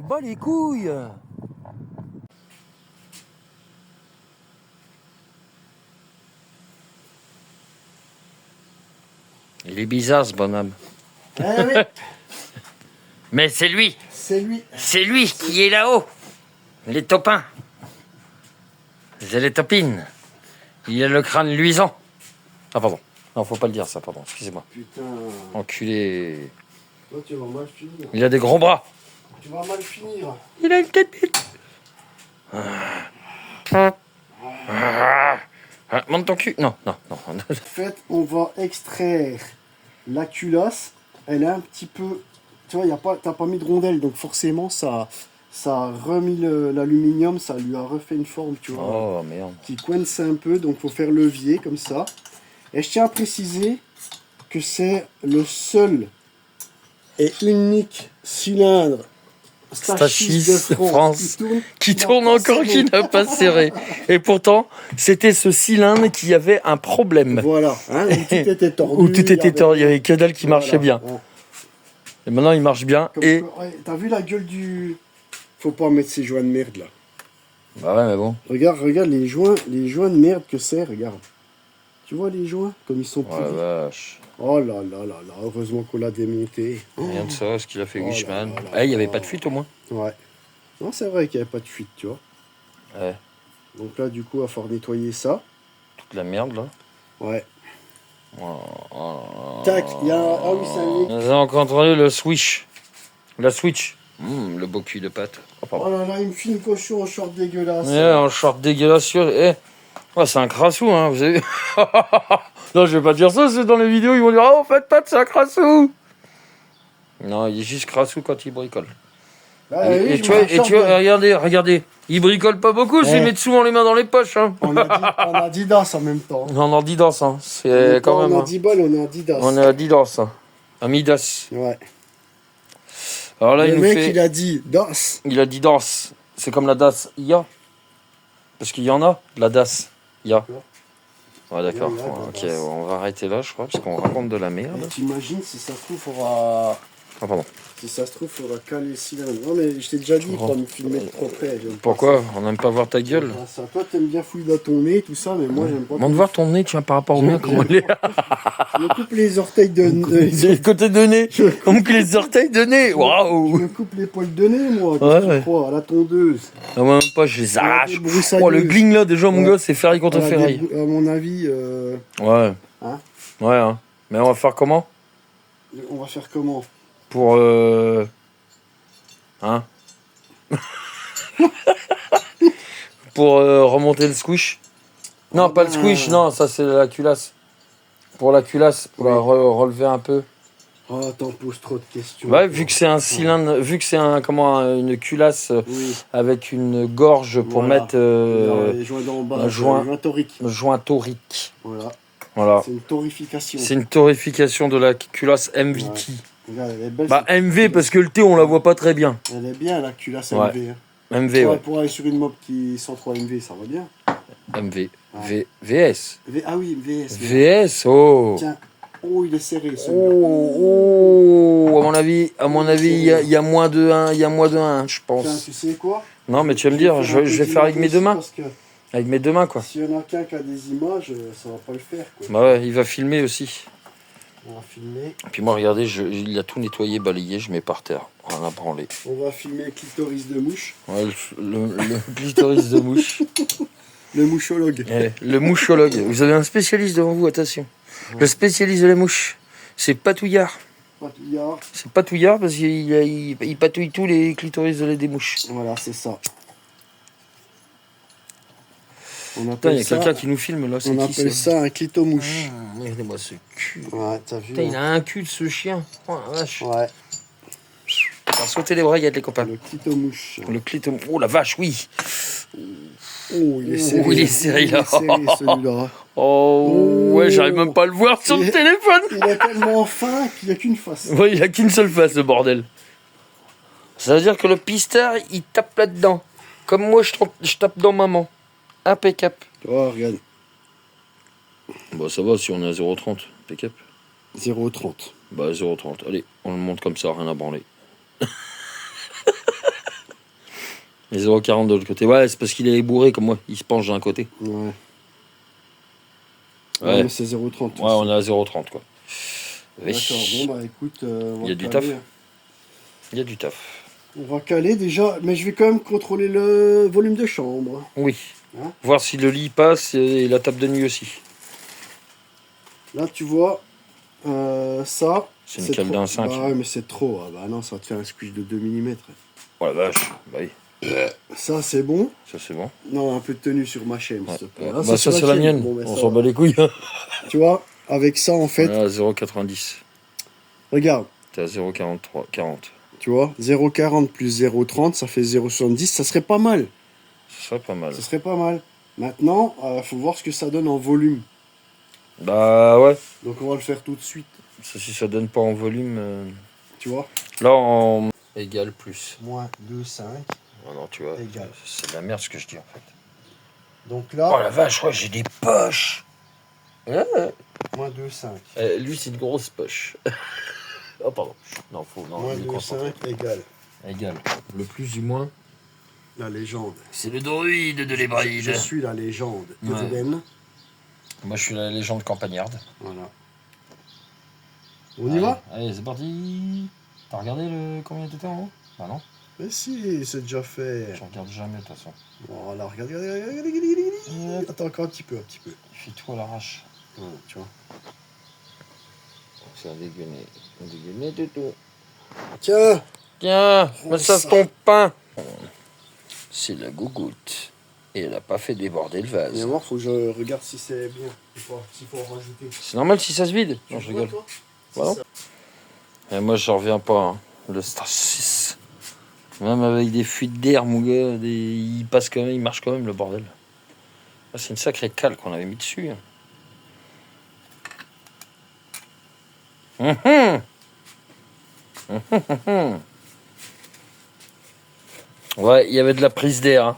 m'en bats les couilles. Il est bizarre ce bonhomme. Eh oui, Mais c'est lui. c'est lui. C'est lui qui est là-haut. Les topins. C'est les topines. Il a le crâne luisant. Ah pardon. Non, faut pas le dire ça, pardon. Excusez-moi. Putain. Enculé. Toi, tu vas mal finir. Il a des gros bras. Tu vas mal finir. Il a une tête bête. Monte ton cul. Non, non, non. En fait, on va extraire la culasse. Elle est un petit peu... Tu vois, t'as pas mis de rondelle, donc forcément, ça a remis l'aluminium, ça lui a refait une forme, tu vois, Oh merde. qui coince un peu, donc faut faire levier comme ça. Et je tiens à préciser que c'est le seul et unique cylindre Stachys de France qui tourne encore, qui n'a pas serré. Et pourtant, c'était ce cylindre qui avait un problème. Voilà, hein, où tout était tordu. Où tout était tordu, il y avait que dalle qui marchait Voilà, bien. hein. Et maintenant, il marche bien. Comme Et... ouais, t'as vu la gueule du... Faut pas mettre ces joints de merde là. Bah ouais, mais bon. Regarde les joints de merde que c'est, regarde. Tu vois les joints, comme ils sont Oh la pourris. vache. Oh là là là là, heureusement qu'on l'a démonté. Rien de ça, ce qu'il a fait Oh Wishman. là là là Ah, il n'y avait là. pas de fuite au moins. Ouais. Non, c'est vrai qu'il n'y avait pas de fuite, tu vois. Ouais. Donc là, du coup, il va falloir nettoyer ça. Toute la merde là. Ouais. Oh. Tac, il y a... Ah oui, c'est un Nous avons encore entendu le switch. La switch. Le beau cul de pâte. Oh, pardon. Oh là là, il me fait une cochon en short dégueulasse. Ouais, en short dégueulasse. Eh. Oh, c'est un crassou, hein. Vous avez... Non, je vais pas dire ça, c'est dans les vidéos, ils vont dire oh, faites pas de c'est un crassou. Non, il est juste crassou quand il bricole. Ah, Et, oui, et je tu me vois, sens regardez. Il bricole pas beaucoup, il met souvent les mains dans les poches. Hein. On a Adidas en même temps. On a Adidas, hein. On C'est est quand pas même. en Hein. Adidas, on est Adidas. On est Adidas, hein. Amidas. Ouais. Alors là, Le il mec, nous fait. il a dit DAS. Il a dit DAS. C'est comme la DAS IA. Parce qu'il y en a, de la DAS IA. Ouais, d'accord. Il y a de la Ok, DAS. on va arrêter là, je crois, parce qu'on raconte de la merde. T'imagines si ça se trouve, faudra... Ah, pardon. Si ça se trouve, faudra caler le cylindre. Non, mais je t'ai déjà dit, pas me filmer de trop près. j'aime pas Pourquoi on n'aime pas voir ta ça. gueule? Ça, toi, t'aimes bien fouiller dans ton nez, tout ça, mais moi, j'aime pas. Montre voir ton nez, tiens, par rapport au mien, comment il est. Je me coupe les orteils de nez. C'est le côté de nez. Comme que les orteils de nez. Je Waouh. me coupe les poils de nez, moi. Ouais, Qu'est-ce que ouais. tu crois, à la tondeuse. Ah, moi, même pas, je les arrache. des broussailleuses. Oh, le gling là, déjà, mon Ouais. gars, c'est ferraille contre Voilà, ferraille. à mon avis, Ouais. Hein Ouais, hein. Mais on va faire comment? on va faire comment? Pour hein? Pour remonter le squish. Non, pas le squish, non, ça c'est la culasse. Pour la culasse, pour la relever un peu. Oh, t'en poses trop de questions. Ouais, vu que c'est un cylindre, vu que c'est une culasse Oui. avec une gorge pour Voilà. mettre Les joints d'en bas, un joint. joint torique. joint torique. Voilà. Voilà. C'est une torification. C'est une torification de la culasse MVT. Regarde, elle est belle. Bah cette MV culasse. parce que le T on la voit pas très bien. Elle est bien la culasse Ouais. MV. Hein. MV, Tu vois, ouais. pour aller sur une mob qui 103 MV, ça va bien. MV. Ouais. VS. Ah oui, VS. VS, oh. Tiens. Oh, il est serré celui-là. Oh, à mon avis, il y a moins de 1, je Tiens, pense. tu sais quoi? Non, mais tu vas me dire, je vais faire avec mes deux mains. Parce que Avec mes deux mains, quoi. s'il y en a qu'un qui a des images, ça va pas le faire. Quoi. Bah ouais, il va filmer aussi. On va filmer. Et puis moi, regardez, il a tout nettoyé, balayé, je mets par terre. On a branlé. On va filmer le clitoris de mouche. Ouais, le clitoris de mouche. Le mouchologue. Le mouchologue. Vous avez un spécialiste devant vous, attention. Le spécialiste de la mouche, c'est Patouillard. Patouillard. C'est Patouillard parce qu'il patouille tous les clitoris des mouches. Voilà, c'est ça. On Putain, il appelle y a ça, quelqu'un qui nous filme là, c'est on qui appelle ça un clitomouche. Regardez-moi ce cul. Ouais, t'as vu. Putain, il a un cul de ce chien. Oh la vache. Ouais, On va sauter les bras, il y a les copains. le clitomouche. Le clito. Oh la vache, oui. Oh, il est serré. il est serré, là. Il est serré celui-là. Oh, ouais, j'arrive même pas à le voir sur le Il- téléphone. Il est tellement fin qu'il n'y a qu'une face. Ouais, il a qu'une seule face, ce bordel. Ça veut dire que le pistard, il tape là-dedans. Comme moi, je tape dans maman. Impeccable. Oh, regarde. Bah, ça va si on est à 0,30. Impeccable. 0,30. Bah, 0,30. Allez, on le monte comme ça, rien à branler. Et 0,40 de l'autre côté. Ouais, c'est parce qu'il est bourré comme moi. Il se penche d'un côté. Ouais. Ouais. Ouais, mais c'est 0,30. Ouais, on est à 0,30 quoi. Oui. D'accord, bon bah écoute, on Il y a va du caler. taf. Il y a du taf. On va caler déjà, mais je vais quand même contrôler le volume de chambre. Oui. Hein? Voir si le lit passe et la table de nuit aussi. Là tu vois, ça. C'est une cale trop. d'un 5. Bah ouais, mais c'est trop. Ah bah non, ça va te faire un squeeze de 2 mm. Oh la vache. Bah oui. Ça c'est bon. Ça c'est bon. Non, un peu de tenue sur ma chaîne, Ouais. s'il te plaît. Ouais. Ah, Bah ça c'est la tienne. mienne. Bon, ben, On ça s'en va. bat les couilles. Tu vois, avec ça en fait, Voilà, 0,90. regarde, T'es à 0,43. 40. tu vois, 0,40 plus 0,30, ça fait 0,70, ça serait pas mal. Ce serait pas mal. Ça serait pas mal. Maintenant, faut voir ce que ça donne en volume. Bah ouais. Donc on va le faire tout de suite, Ça, si ça donne pas en volume. tu vois. Là en. Égal plus. Moins 2,5. Oh non, tu vois. Égal. C'est de la merde ce que je dis en fait. Donc là, Oh la vache, ouais, j'ai des poches. moins 2,5. Lui, c'est une grosse poche. Oh, pardon. Non, faut. Non, Moins je me concentre. 2,5 égale Égal. Le plus du moins. la légende. C'est le druide de Je l'Hébraïde. suis la légende Ouais. urbaine. Moi, je suis la légende campagnarde. Voilà. On y va? Allez, c'est parti. T'as regardé le combien de temps en haut? Bah non, Mais si, c'est déjà fait. je regarde jamais de toute façon. Voilà, regarde, regarde. Attends encore un petit peu, Il fait tout à l'arrache. Voilà, tu vois. C'est un dégueuné. Un dégueuné de tout. Tiens, Tiens, Oh, mets ça ça. sur ton pain. C'est la gougoute. Et elle a pas fait déborder le vase. viens voir, faut que je regarde si c'est bien. S'il faut en rajouter. C'est normal si ça se vide. Non, Tu je vois, rigole. toi? Voilà. C'est ça. Et moi, je reviens pas. Hein. Le Star 6. Même avec des fuites d'air, mon gars, il passe quand même, il marche quand même le bordel. Ah, c'est une sacrée cale qu'on avait mis dessus. Hein. Ouais, il y avait de la prise d'air. Hein.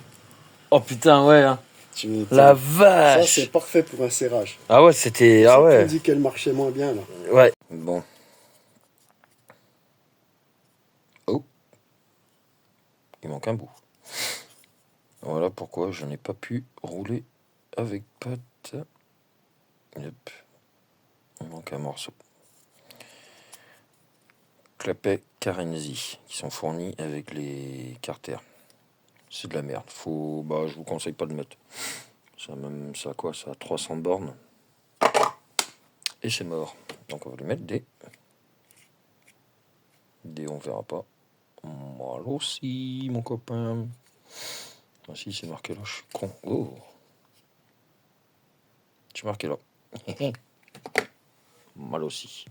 Oh putain, ouais. Hein. Tu veux- La Ça, vache. c'est parfait pour un serrage. Ah ouais, c'était. Ça, Ah tu me ouais. dis qu'elle marchait moins bien, là. Ouais. Bon. Oh. Il manque un bout. Voilà pourquoi je n'ai pas pu rouler avec pâte. Yep. Il manque un morceau. Clapet Carenzi qui sont fournis avec les carters. C'est de la merde. Faut, bah, je vous conseille pas de mettre. Ça même, ça a quoi? Ça a 300 bornes. Et c'est mort. Donc on va lui mettre des. Des, on verra pas. Moi aussi, mon copain. Ah si, c'est marqué là, je suis con. Oh. C'est marqué là. Mal aussi.